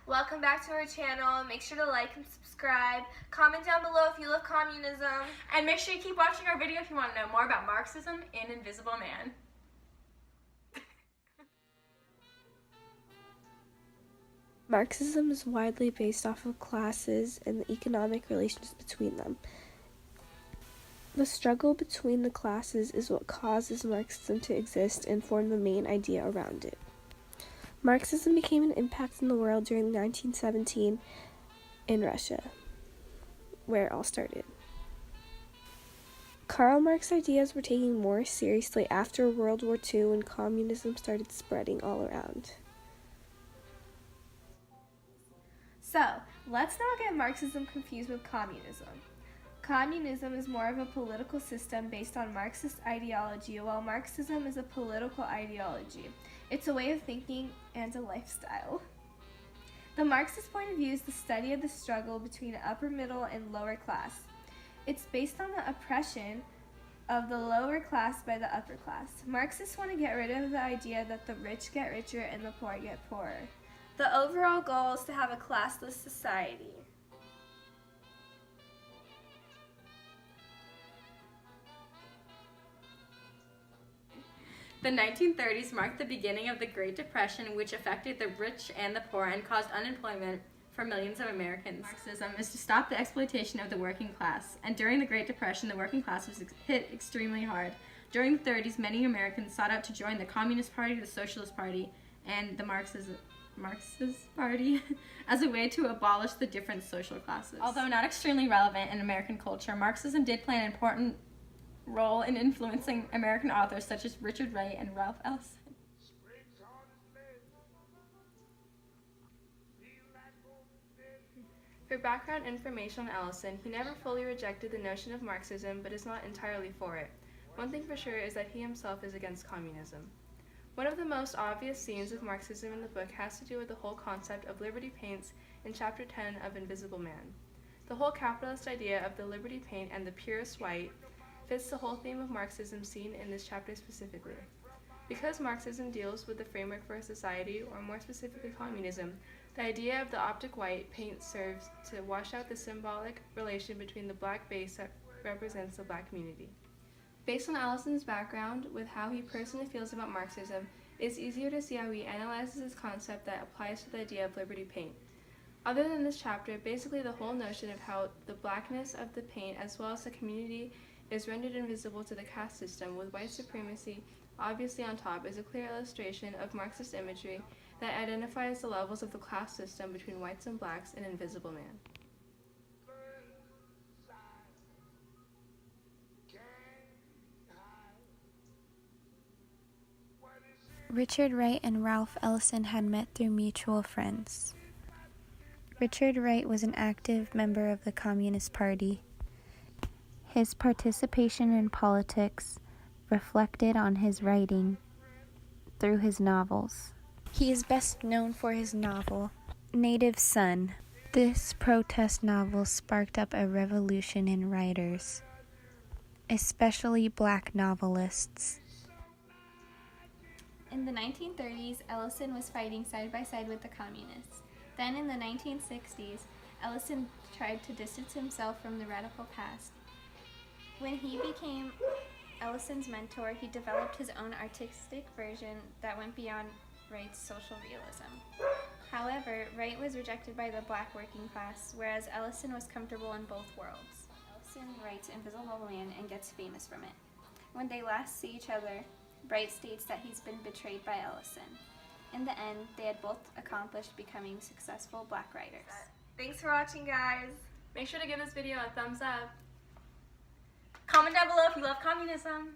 Welcome back to our channel. Make sure to like and subscribe. Comment down below if you love communism. And make sure you keep watching our video if you want to know more about Marxism and Invisible Man. Marxism is widely based off of classes and the economic relations between them. The struggle between the classes is what causes Marxism to exist and form the main idea around it. Marxism became an impact in the world during 1917 in Russia, where it all started. Karl Marx's ideas were taken more seriously after World War II when communism started spreading all around. So, let's not get Marxism confused with communism. Communism is more of a political system based on Marxist ideology, while Marxism is a political ideology. It's a way of thinking and a lifestyle. The Marxist point of view is the study of the struggle between the upper middle and lower class. It's based on the oppression of the lower class by the upper class. Marxists want to get rid of the idea that the rich get richer and the poor get poorer. The overall goal is to have a classless society. The 1930s marked the beginning of the Great Depression, which affected the rich and the poor and caused unemployment for millions of Americans. Marxism is to stop the exploitation of the working class, and during the Great Depression, the working class was hit extremely hard. During the 30s, many Americans sought out to join the Communist Party, the Socialist Party, and the Marxist Party as a way to abolish the different social classes. Although not extremely relevant in American culture, Marxism did play an important role in influencing American authors such as Richard Wright and Ralph Ellison. For background information on Ellison, he never fully rejected the notion of Marxism, but is not entirely for it. One thing for sure is that he himself is against communism. One of the most obvious scenes of Marxism in the book has to do with the whole concept of liberty paints in Chapter 10 of Invisible Man. The whole capitalist idea of the liberty paint and the purest white fits the whole theme of Marxism seen in this chapter specifically. Because Marxism deals with the framework for a society, or more specifically communism, the idea of the optic white paint serves to wash out the symbolic relation between the black base that represents the black community. Based on Allison's background with how he personally feels about Marxism, it is easier to see how he analyzes this concept that applies to the idea of liberty paint. Other than this chapter, basically the whole notion of how the blackness of the paint as well as the community is rendered invisible to the caste system, with white supremacy obviously on top, is a clear illustration of Marxist imagery that identifies the levels of the class system between whites and blacks in Invisible Man. Richard Wright and Ralph Ellison had met through mutual friends. Richard Wright was an active member of the Communist Party. His participation in politics reflected on his writing through his novels. He is best known for his novel, Native Son. This protest novel sparked up a revolution in writers, especially black novelists. In the 1930s, Ellison was fighting side by side with the communists. Then in the 1960s, Ellison tried to distance himself from the radical past. When he became Ellison's mentor, he developed his own artistic version that went beyond Wright's social realism. However, Wright was rejected by the black working class, whereas Ellison was comfortable in both worlds. Ellison writes Invisible Man and gets famous from it. When they last see each other, Wright states that he's been betrayed by Ellison. In the end, they had both accomplished becoming successful black writers. Thanks for watching, guys. Make sure to give this video a thumbs up. Comment down below if you love communism.